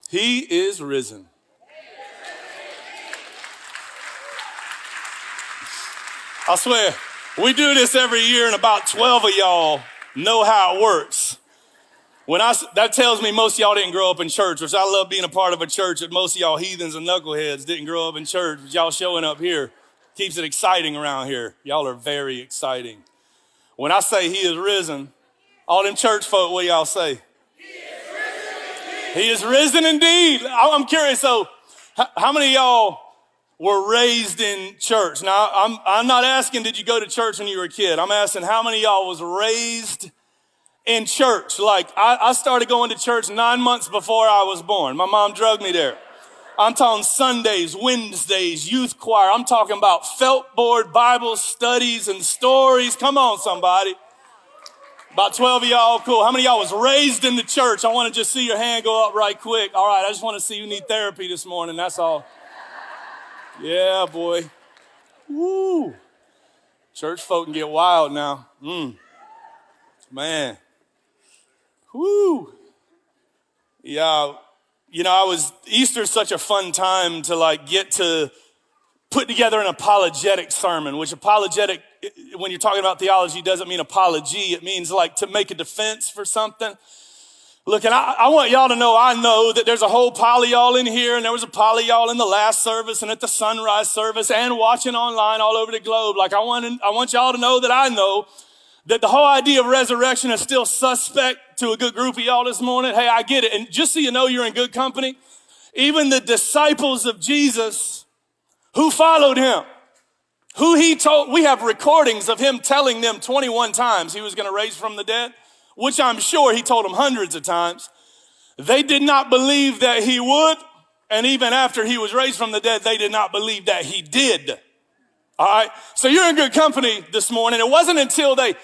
He is risen. I swear, we do this every year and about 12 of y'all know how it works. That tells me most of y'all didn't grow up in church, which I love being a part of a church that most of y'all heathens and knuckleheads didn't grow up in church, but y'all showing up here keeps it exciting around here. Y'all are very exciting. When I say he is risen, all them church folk, what y'all say? He is risen indeed. I'm curious, so how many of y'all were raised in church? Now, I'm not asking did you go to church when you were a kid. I'm asking how many of y'all was raised in church. Like, I started going to church 9 months before I was born. My mom drugged me there. I'm talking Sundays, Wednesdays, youth choir. I'm talking about felt board Bible studies and stories. Come on, somebody. About 12 of y'all, cool. How many of y'all was raised in the church? I want to just see your hand go up right quick. All right, I just want to see you need therapy this morning, that's all. Yeah, boy. Woo. Church folk can get wild now. Man. Woo. Yeah, Easter's such a fun time to get to put together an apologetic sermon, which apologetic, when you're talking about theology, doesn't mean apology. It means to make a defense for something. Look, and I want y'all to know, I know that there's a whole pile of y'all in here, and there was a pile of y'all in the last service and at the sunrise service and watching online all over the globe. I want y'all to know that I know that the whole idea of resurrection is still suspect to a good group of y'all this morning. Hey, I get it. And just so you know you're in good company, even the disciples of Jesus who followed him, who he told, we have recordings of him telling them 21 times he was going to raise from the dead, which I'm sure he told them hundreds of times. They did not believe that he would. And even after he was raised from the dead, they did not believe that he did. All right. So you're in good company this morning. It wasn't until they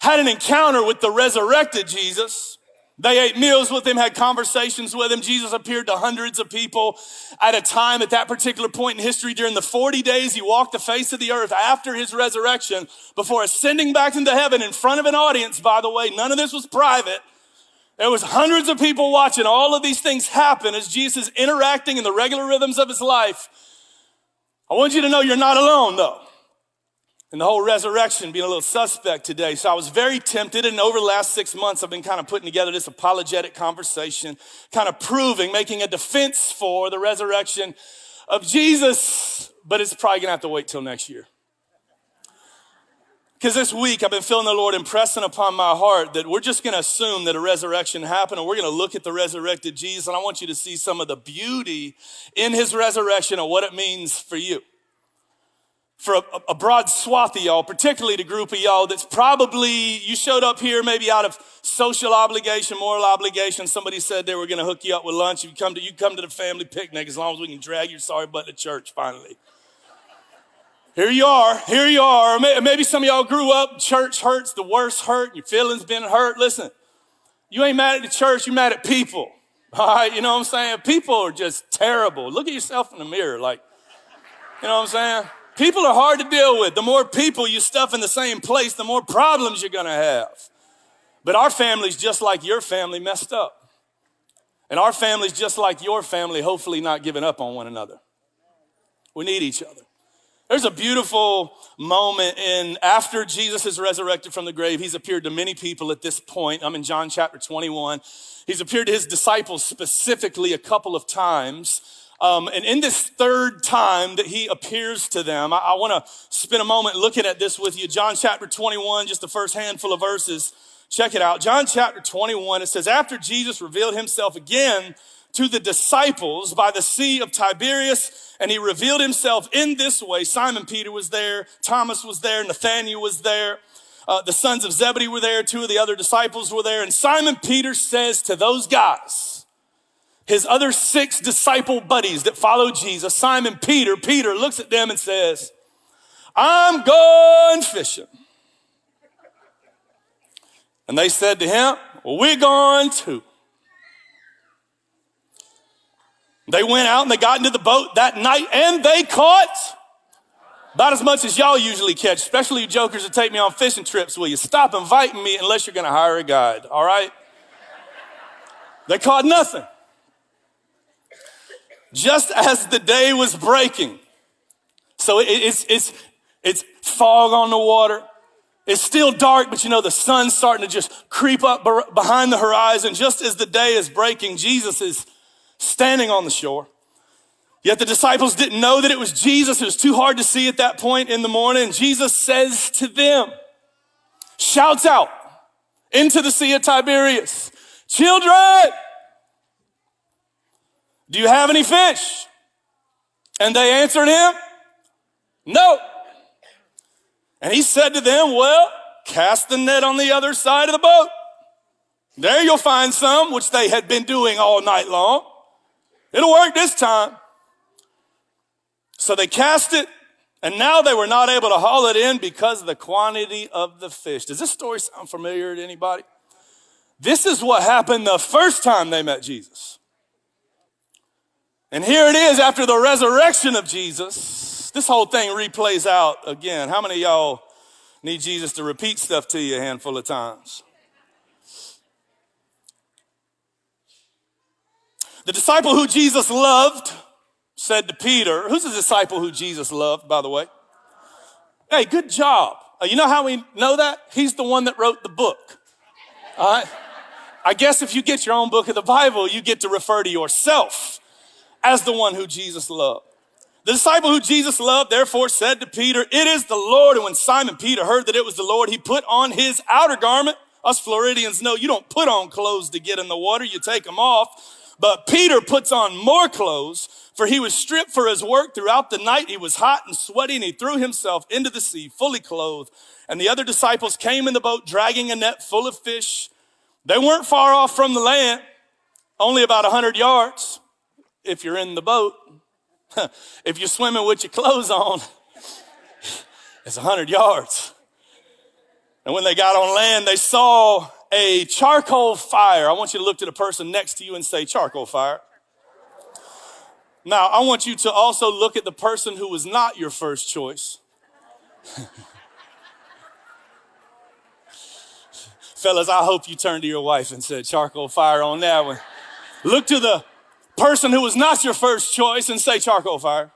had an encounter with the resurrected Jesus. They ate meals with him, had conversations with him. Jesus appeared to hundreds of people at a time at that particular point in history. During the 40 days he walked the face of the earth after his resurrection, before ascending back into heaven in front of an audience, by the way. None of this was private. There was hundreds of people watching all of these things happen as Jesus is interacting in the regular rhythms of his life. I want you to know you're not alone, though. And the whole resurrection being a little suspect today. So I was very tempted, and over the last 6 months, I've been kind of putting together this apologetic conversation, kind of making a defense for the resurrection of Jesus, but it's probably gonna have to wait till next year. Because this week, I've been feeling the Lord impressing upon my heart that we're just gonna assume that a resurrection happened, and we're gonna look at the resurrected Jesus, and I want you to see some of the beauty in his resurrection and what it means for you. For a broad swath of y'all, particularly the group of y'all that's probably, you showed up here maybe out of social obligation, moral obligation. Somebody said they were gonna hook you up with lunch. You come to the family picnic as long as we can drag your sorry butt to church finally. Here you are. Maybe some of y'all grew up, church hurts, the worst hurt, your feelings been hurt. Listen, you ain't mad at the church, you're mad at people. All right, you know what I'm saying? People are just terrible. Look at yourself in the mirror, you know what I'm saying? People are hard to deal with. The more people you stuff in the same place, the more problems you're gonna have. But our family's just like your family, messed up. And our family's just like your family, hopefully not giving up on one another. We need each other. There's a beautiful moment after Jesus is resurrected from the grave. He's appeared to many people at this point. I'm in John chapter 21. He's appeared to his disciples specifically a couple of times. And in this third time that he appears to them, I want to spend a moment looking at this with you. John chapter 21, just the first handful of verses. Check it out. John chapter 21, it says, after Jesus revealed himself again to the disciples by the Sea of Tiberias, and he revealed himself in this way. Simon Peter was there, Thomas was there, Nathanael was there, the sons of Zebedee were there, two of the other disciples were there, and Simon Peter says to those guys, his other 6 disciple buddies that followed Jesus, Simon Peter looks at them and says, I'm going fishing. And they said to him, well, we're going too. They went out and they got into the boat that night and they caught about as much as y'all usually catch, especially you jokers that take me on fishing trips. Will you stop inviting me unless you're gonna hire a guide, all right? They caught nothing. just as the day was breaking. So it's fog on the water. It's still dark, but the sun's starting to just creep up behind the horizon. Just as the day is breaking, Jesus is standing on the shore. Yet the disciples didn't know that it was Jesus. It was too hard to see at that point in the morning. Jesus says to them, shouts out into the Sea of Tiberias, children, do you have any fish? And they answered him, no. And he said to them, well, cast the net on the other side of the boat. There you'll find some, which they had been doing all night long. It'll work this time. So they cast it, and now they were not able to haul it in because of the quantity of the fish. Does this story sound familiar to anybody? This is what happened the first time they met Jesus. And here it is after the resurrection of Jesus. This whole thing replays out again. How many of y'all need Jesus to repeat stuff to you a handful of times? The disciple who Jesus loved said to Peter, who's the disciple who Jesus loved, by the way? Hey, good job. You know how we know that? He's the one that wrote the book. All right? I guess if you get your own book of the Bible, you get to refer to yourself as the one who Jesus loved. The disciple who Jesus loved, therefore, said to Peter, it is the Lord. And when Simon Peter heard that it was the Lord, he put on his outer garment. Us Floridians know you don't put on clothes to get in the water, you take them off. But Peter puts on more clothes, for he was stripped for his work throughout the night. He was hot and sweaty, and he threw himself into the sea, fully clothed. And the other disciples came in the boat, dragging a net full of fish. They weren't far off from the land, only about 100 yards, if you're in the boat. If you're swimming with your clothes on, it's 100 yards. And when they got on land, they saw a charcoal fire. I want you to look to the person next to you and say, charcoal fire. Now, I want you to also look at the person who was not your first choice. Fellas, I hope you turned to your wife and said, charcoal fire on that one. Look to the person who was not your first choice and say, charcoal fire.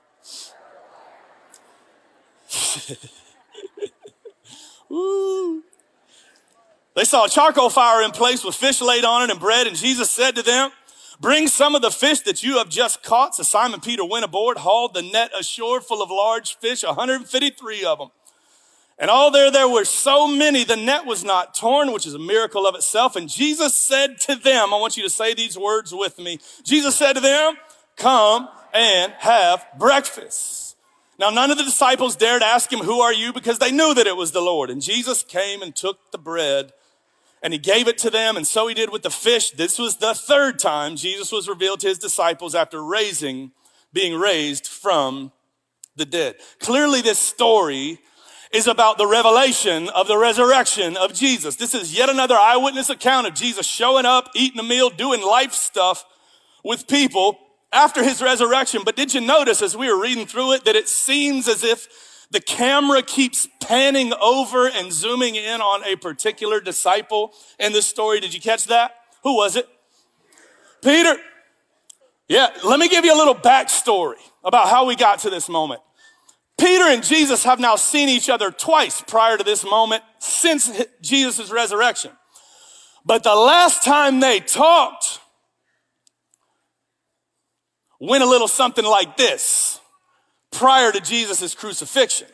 Woo. They saw a charcoal fire in place with fish laid on it and bread, and Jesus said to them, bring some of the fish that you have just caught. So Simon Peter went aboard, hauled the net ashore full of large fish, 153 of them. And although there were so many, the net was not torn, which is a miracle of itself. And Jesus said to them, I want you to say these words with me. Jesus said to them, come and have breakfast. Now, none of the disciples dared ask him, who are you? Because they knew that it was the Lord. And Jesus came and took the bread and he gave it to them. And so he did with the fish. This was the third time Jesus was revealed to his disciples after being raised from the dead. Clearly, this story is about the revelation of the resurrection of Jesus. This is yet another eyewitness account of Jesus showing up, eating a meal, doing life stuff with people after his resurrection. But did you notice as we were reading through it that it seems as if the camera keeps panning over and zooming in on a particular disciple in this story? Did you catch that? Who was it? Peter. Yeah, let me give you a little backstory about how we got to this moment. Peter and Jesus have now seen each other twice prior to this moment since Jesus' resurrection. But the last time they talked went a little something like this prior to Jesus' crucifixion.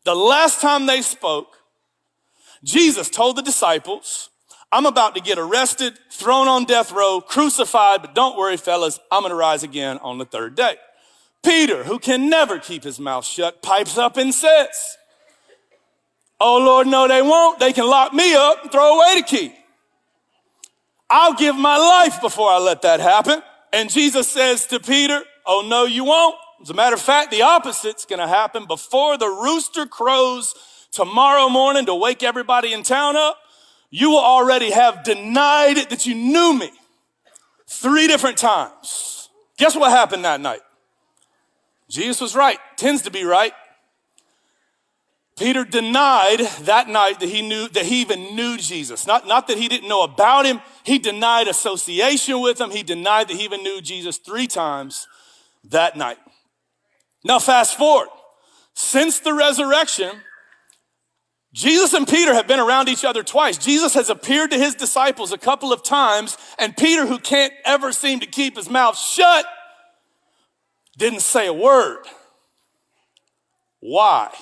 The last time they spoke, Jesus told the disciples, I'm about to get arrested, thrown on death row, crucified, but don't worry, fellas, I'm going to rise again on the third day. Peter, who can never keep his mouth shut, pipes up and says, oh Lord, no, they won't. They can lock me up and throw away the key. I'll give my life before I let that happen. And Jesus says to Peter, oh no, you won't. As a matter of fact, the opposite's going to happen. Before the rooster crows tomorrow morning to wake everybody in town up, you will already have denied it that you knew me 3 different times. Guess what happened that night? Jesus was right, tends to be right. Peter denied that night that he even knew Jesus. Not that he didn't know about him. He denied association with him. He denied that he even knew Jesus 3 times that night. Now fast forward. Since the resurrection, Jesus and Peter have been around each other twice. Jesus has appeared to his disciples a couple of times, and Peter, who can't ever seem to keep his mouth shut, didn't say a word. Why?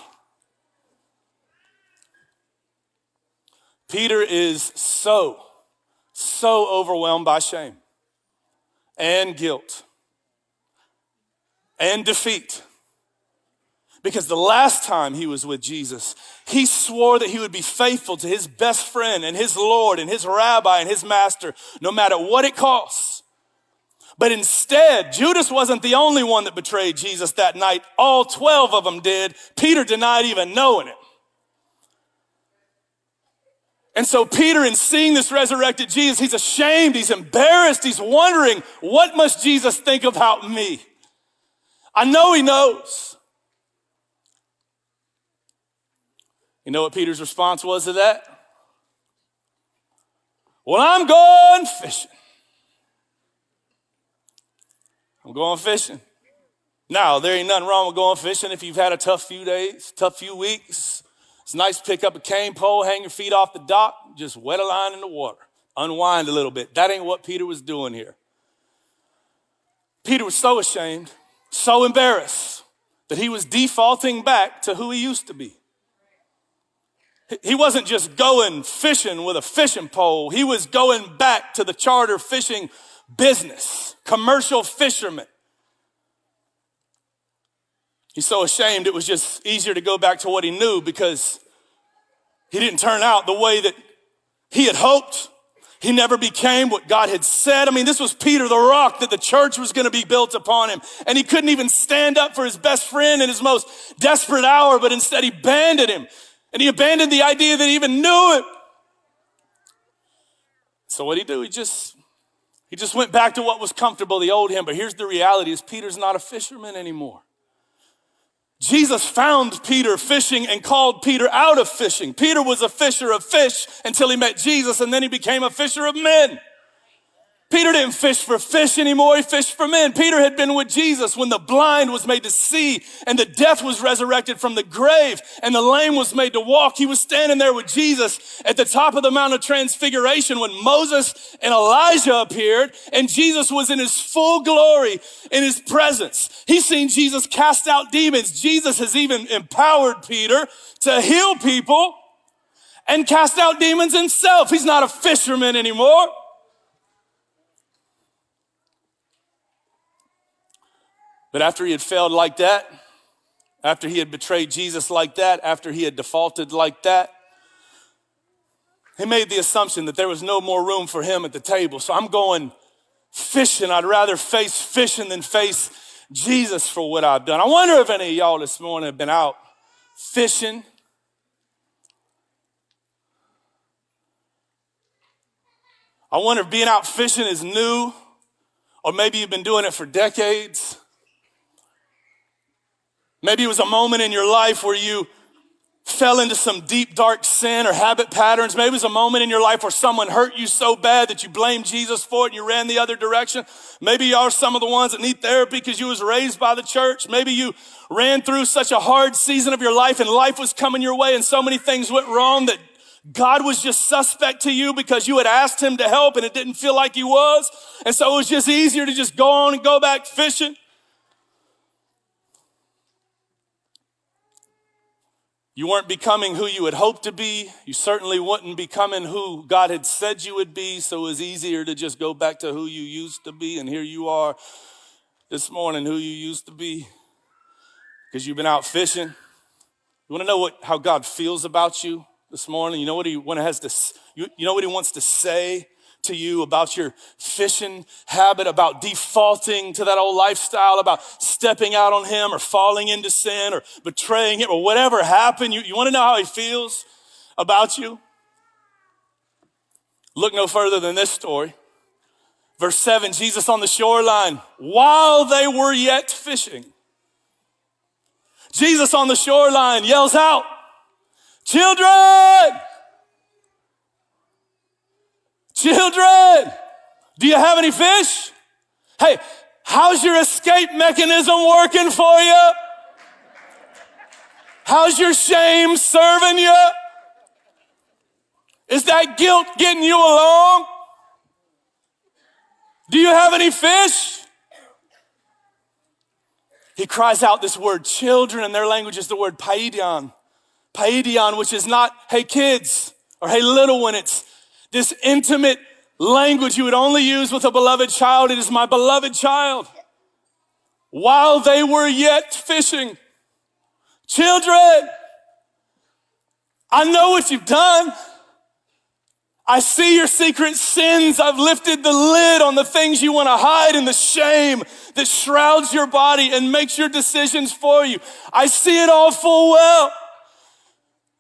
Peter is so overwhelmed by shame and guilt and defeat. Because the last time he was with Jesus, he swore that he would be faithful to his best friend and his Lord and his rabbi and his master, no matter what it costs. But instead, Judas wasn't the only one that betrayed Jesus that night. All 12 of them did. Peter denied even knowing it. And so Peter, in seeing this resurrected Jesus, he's ashamed, he's embarrassed, he's wondering, what must Jesus think about me? I know he knows. You know what Peter's response was to that? Well, I'm going fishing. I'm going fishing. Now, there ain't nothing wrong with going fishing if you've had a tough few days, tough few weeks. It's nice to pick up a cane pole, hang your feet off the dock, just wet a line in the water, unwind a little bit. That ain't what Peter was doing here. Peter was so ashamed, so embarrassed that he was defaulting back to who he used to be. He wasn't just going fishing with a fishing pole. He was going back to the charter fishing business, commercial fisherman. He's so ashamed it was just easier to go back to what he knew because he didn't turn out the way that he had hoped. He never became what God had said. I mean, this was Peter the rock that the church was going to be built upon him. And he couldn't even stand up for his best friend in his most desperate hour, but instead he abandoned him. And he abandoned the idea that he even knew him. So what did he do? He just went back to what was comfortable, the old him. But here's the reality is Peter's not a fisherman anymore. Jesus found Peter fishing and called Peter out of fishing. Peter was a fisher of fish until he met Jesus, and then he became a fisher of men. Peter didn't fish for fish anymore, he fished for men. Peter had been with Jesus when the blind was made to see and the deaf was resurrected from the grave and the lame was made to walk. He was standing there with Jesus at the top of the Mount of Transfiguration when Moses and Elijah appeared and Jesus was in his full glory in his presence. He's seen Jesus cast out demons. Jesus has even empowered Peter to heal people and cast out demons himself. He's not a fisherman anymore. But after he had failed like that, after he had betrayed Jesus like that, after he had defaulted like that, he made the assumption that there was no more room for him at the table. So I'm going fishing. I'd rather face fishing than face Jesus for what I've done. I wonder if any of y'all this morning have been out fishing. I wonder if being out fishing is new, or maybe you've been doing it for decades. Maybe it was a moment in your life where you fell into some deep, dark sin or habit patterns. Maybe it was a moment in your life where someone hurt you so bad that you blamed Jesus for it and you ran the other direction. Maybe you are some of the ones that need therapy because you was raised by the church. Maybe you ran through such a hard season of your life and life was coming your way and so many things went wrong that God was just suspect to you because you had asked him to help and it didn't feel like he was. And so it was just easier to just go on and go back fishing. You weren't becoming who you had hoped to be. You certainly wouldn't becoming who God had said you would be, so it was easier to just go back to who you used to be. And here you are this morning, who you used to be, because you've been out fishing. You want to know how God feels about you this morning? You know what he wants to say to you about your fishing habit, about defaulting to that old lifestyle, about stepping out on him or falling into sin or betraying him or whatever happened. You want to know how he feels about you? Look no further than this story. Verse 7, Jesus on the shoreline, while they were yet fishing. Jesus on the shoreline yells out, "Children! Children, do you have any fish?" Hey, How's your escape mechanism working for you? How's your shame serving you? Is that guilt getting you along? Do you have any fish? He cries out this word, children, in their language is the word paidion. Paidion, which is not, hey kids, or hey little one. It's this intimate language you would only use with a beloved child. It is my beloved child. While they were yet fishing. Children, I know what you've done. I see your secret sins. I've lifted the lid on the things you want to hide and the shame that shrouds your body and makes your decisions for you. I see it all full well.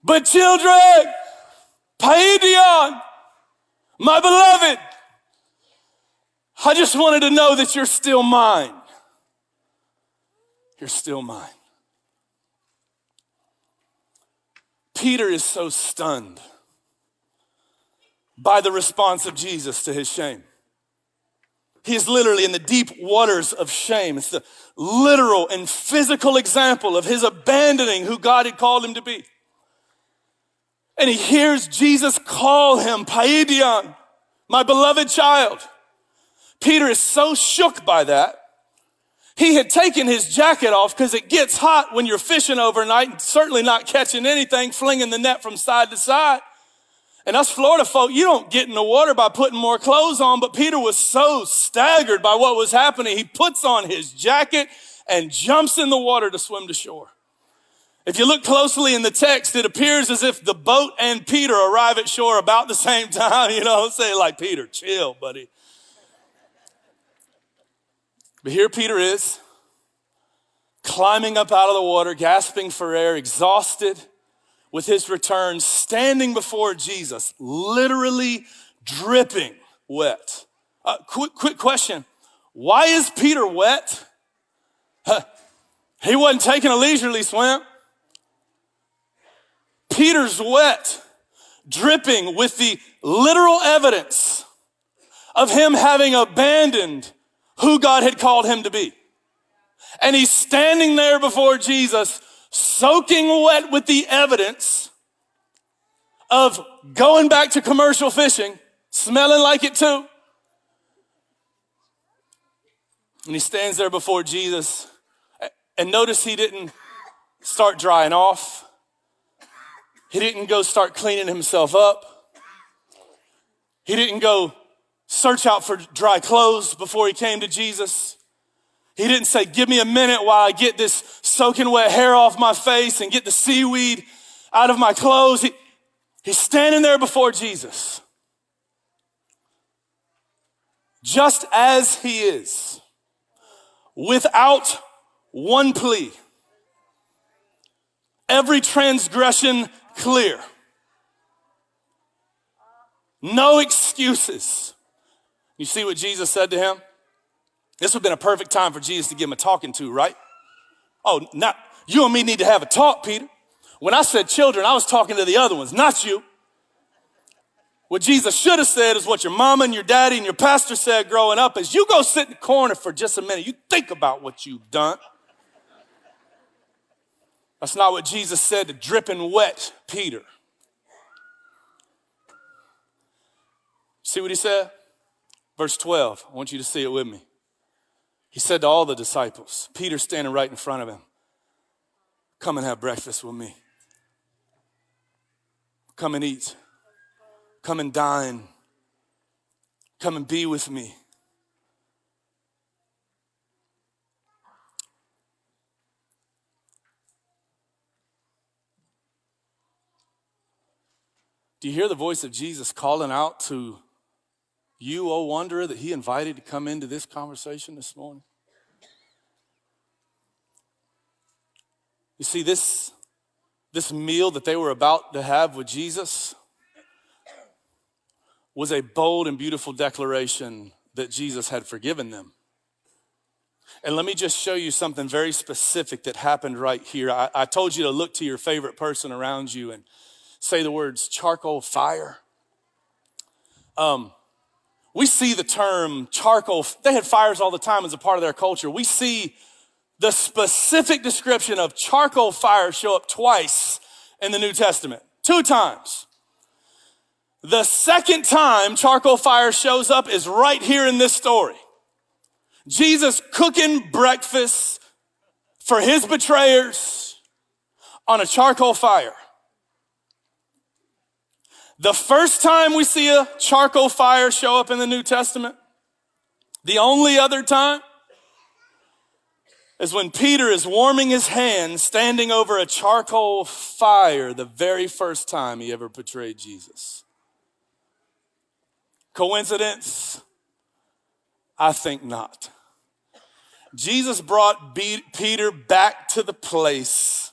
But children, paidion, my beloved, I just wanted to know that you're still mine. You're still mine. Peter is so stunned by the response of Jesus to his shame. He is literally in the deep waters of shame. It's the literal and physical example of his abandoning who God had called him to be. And he hears Jesus call him paidion, my beloved child. Peter is so shook by that. He had taken his jacket off because it gets hot when you're fishing overnight and certainly not catching anything, flinging the net from side to side. And us Florida folk, you don't get in the water by putting more clothes on, but Peter was so staggered by what was happening, he puts on his jacket and jumps in the water to swim to shore. If you look closely in the text, it appears as if the boat and Peter arrive at shore about the same time. You know, say like, Peter, chill, buddy. But here Peter is, climbing up out of the water, gasping for air, exhausted with his return, standing before Jesus, literally dripping wet. Quick question. Why is Peter wet? He wasn't taking a leisurely swim. Peter's wet, dripping with the literal evidence of him having abandoned who God had called him to be. And he's standing there before Jesus, soaking wet with the evidence of going back to commercial fishing, smelling like it too. And he stands there before Jesus. And notice he didn't start drying off. He didn't go start cleaning himself up. He didn't go search out for dry clothes before he came to Jesus. He didn't say, give me a minute while I get this soaking wet hair off my face and get the seaweed out of my clothes. He's standing there before Jesus, just as he is, without one plea, every transgression clear, no excuses. You see what Jesus said to him? This would have been a perfect time for Jesus to give him a talking to, right? Oh, not you and me need to have a talk, Peter. When I said children, I was talking to the other ones, not you. What Jesus should have said is what your mama and your daddy and your pastor said growing up is, you go sit in the corner for just a minute. You think about what you've done. That's not what Jesus said to dripping wet Peter. See what he said? Verse 12, I want you to see it with me. He said to all the disciples, Peter standing right in front of him, come and have breakfast with me. Come and eat. Come and dine. Come and be with me. Do you hear the voice of Jesus calling out to you, oh wanderer, that he invited to come into this conversation this morning? You see, this meal that they were about to have with Jesus was a bold and beautiful declaration that Jesus had forgiven them. And let me just show you something very specific that happened right here. I told you to look to your favorite person around you and say the words charcoal fire. We see the term charcoal. They had fires all the time as a part of their culture. We see the specific description of charcoal fire show up twice in the New Testament, 2 times. The second time charcoal fire shows up is right here in this story. Jesus cooking breakfast for his betrayers on a charcoal fire. The first time we see a charcoal fire show up in the New Testament, the only other time, is when Peter is warming his hands standing over a charcoal fire the very first time he ever betrayed Jesus. Coincidence? I think not. Jesus brought Peter back to the place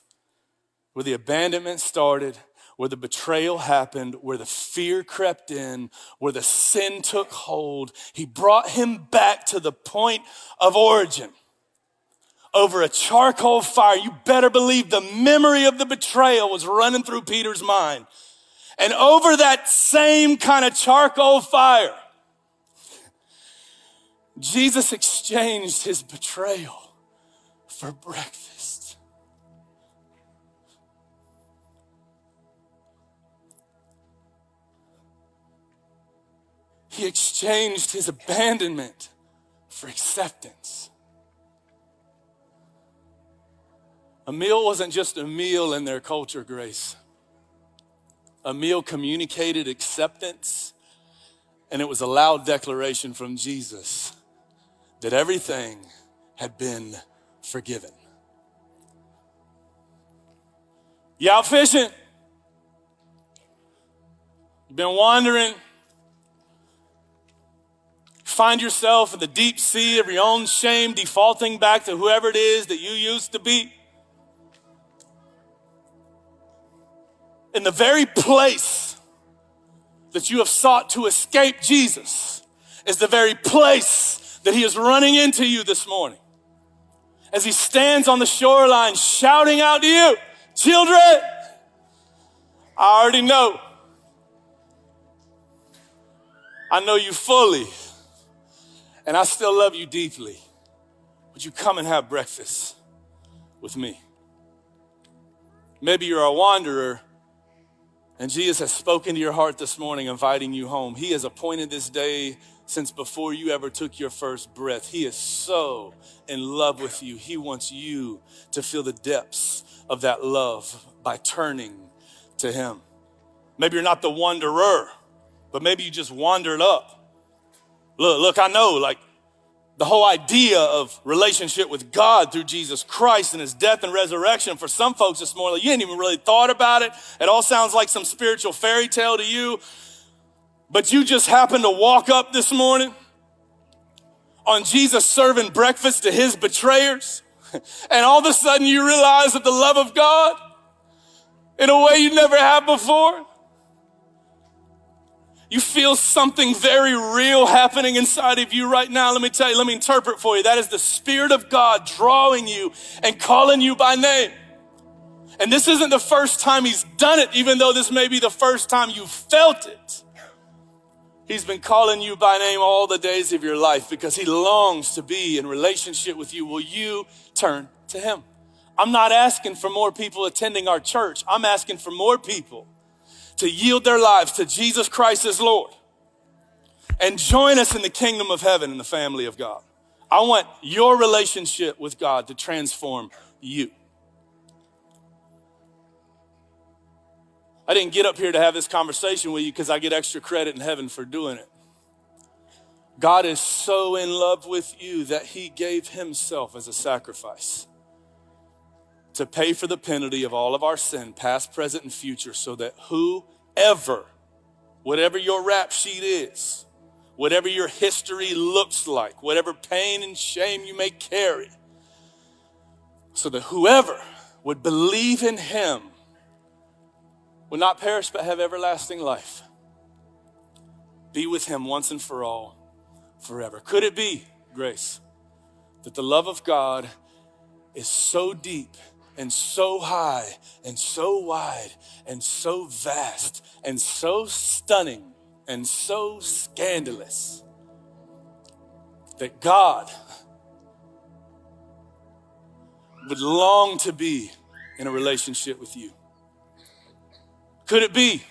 where the abandonment started, where the betrayal happened, where the fear crept in, where the sin took hold. He brought him back to the point of origin over a charcoal fire. You better believe the memory of the betrayal was running through Peter's mind. And over that same kind of charcoal fire, Jesus exchanged his betrayal for breakfast. He exchanged his abandonment for acceptance. A meal wasn't just a meal in their culture, Grace. A meal communicated acceptance, and it was a loud declaration from Jesus that everything had been forgiven. You out fishing? You've been wandering? Find yourself in the deep sea of your own shame, defaulting back to whoever it is that you used to be? In the very place that you have sought to escape Jesus is the very place that he is running into you this morning. As he stands on the shoreline shouting out to you, children, I already know. I know you fully, and I still love you deeply. Would you come and have breakfast with me? Maybe you're a wanderer, and Jesus has spoken to your heart this morning, inviting you home. He has appointed this day since before you ever took your first breath. He is so in love with you. He wants you to feel the depths of that love by turning to him. Maybe you're not the wanderer, but maybe you just wandered up. Look, I know, like, the whole idea of relationship with God through Jesus Christ and his death and resurrection, for some folks this morning, like, you ain't even really thought about it. It all sounds like some spiritual fairy tale to you. But you just happened to walk up this morning on Jesus serving breakfast to his betrayers. And all of a sudden you realize that the love of God in a way you never have before. You feel something very real happening inside of you right now. Let me tell you, let me interpret for you. That is the Spirit of God drawing you and calling you by name. And this isn't the first time he's done it, even though this may be the first time you felt it. He's been calling you by name all the days of your life because he longs to be in relationship with you. Will you turn to him? I'm not asking for more people attending our church. I'm asking for more people to yield their lives to Jesus Christ as Lord and join us in the kingdom of heaven and the family of God. I want your relationship with God to transform you. I didn't get up here to have this conversation with you because I get extra credit in heaven for doing it. God is so in love with you that he gave himself as a sacrifice to pay for the penalty of all of our sin, past, present, and future, so that whoever, whatever your rap sheet is, whatever your history looks like, whatever pain and shame you may carry, so that whoever would believe in him would not perish but have everlasting life. Be with him once and for all, forever. Could it be, Grace, that the love of God is so deep and so high and so wide and so vast and so stunning and so scandalous that God would long to be in a relationship with you? Could it be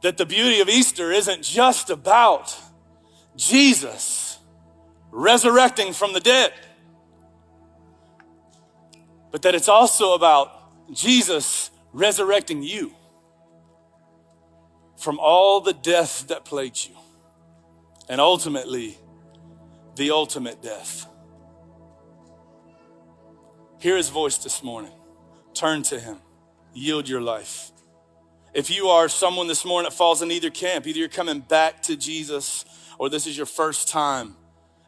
that the beauty of Easter isn't just about Jesus resurrecting from the dead, but that it's also about Jesus resurrecting you from all the death that plagued you, and ultimately, the ultimate death? Hear his voice this morning. Turn to him. Yield your life. If you are someone this morning that falls in either camp, either you're coming back to Jesus or this is your first time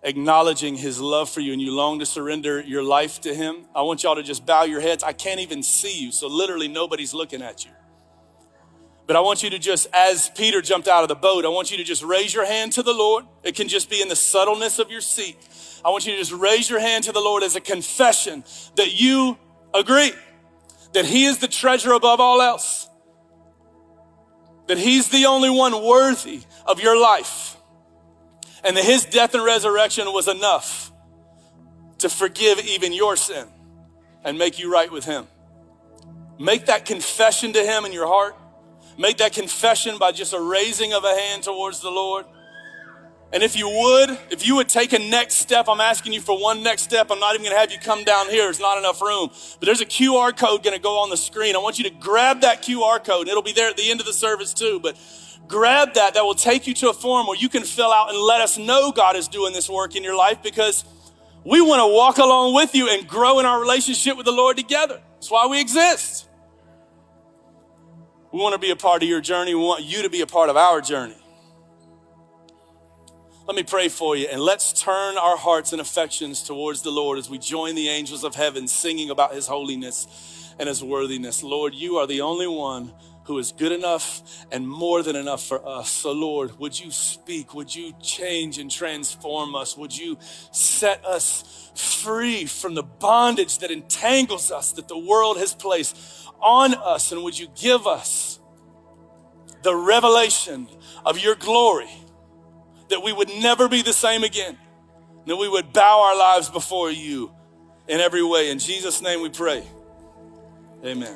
acknowledging his love for you and you long to surrender your life to him, I want y'all to just bow your heads. I can't even see you, so literally nobody's looking at you. But I want you to just, as Peter jumped out of the boat, I want you to just raise your hand to the Lord. It can just be in the subtleness of your seat. I want you to just raise your hand to the Lord as a confession that you agree that he is the treasure above all else, that he's the only one worthy of your life, and that his death and resurrection was enough to forgive even your sin and make you right with him. Make that confession to him in your heart. Make that confession by just a raising of a hand towards the Lord. And if you would take a next step, I'm asking you for one next step. I'm not even gonna have you come down here. There's not enough room. But there's a QR code gonna go on the screen. I want you to grab that QR code, and it'll be there at the end of the service too. But grab that. That will take you to a form where you can fill out and let us know God is doing this work in your life, because we wanna walk along with you and grow in our relationship with the Lord together. That's why we exist. We wanna be a part of your journey. We want you to be a part of our journey. Let me pray for you, and let's turn our hearts and affections towards the Lord as we join the angels of heaven singing about his holiness and his worthiness. Lord, you are the only one who is good enough and more than enough for us. So Lord, would you speak? Would you change and transform us? Would you set us free from the bondage that entangles us, that the world has placed on us? And would you give us the revelation of your glory, that we would never be the same again, that we would bow our lives before you in every way. In Jesus' name we pray, amen.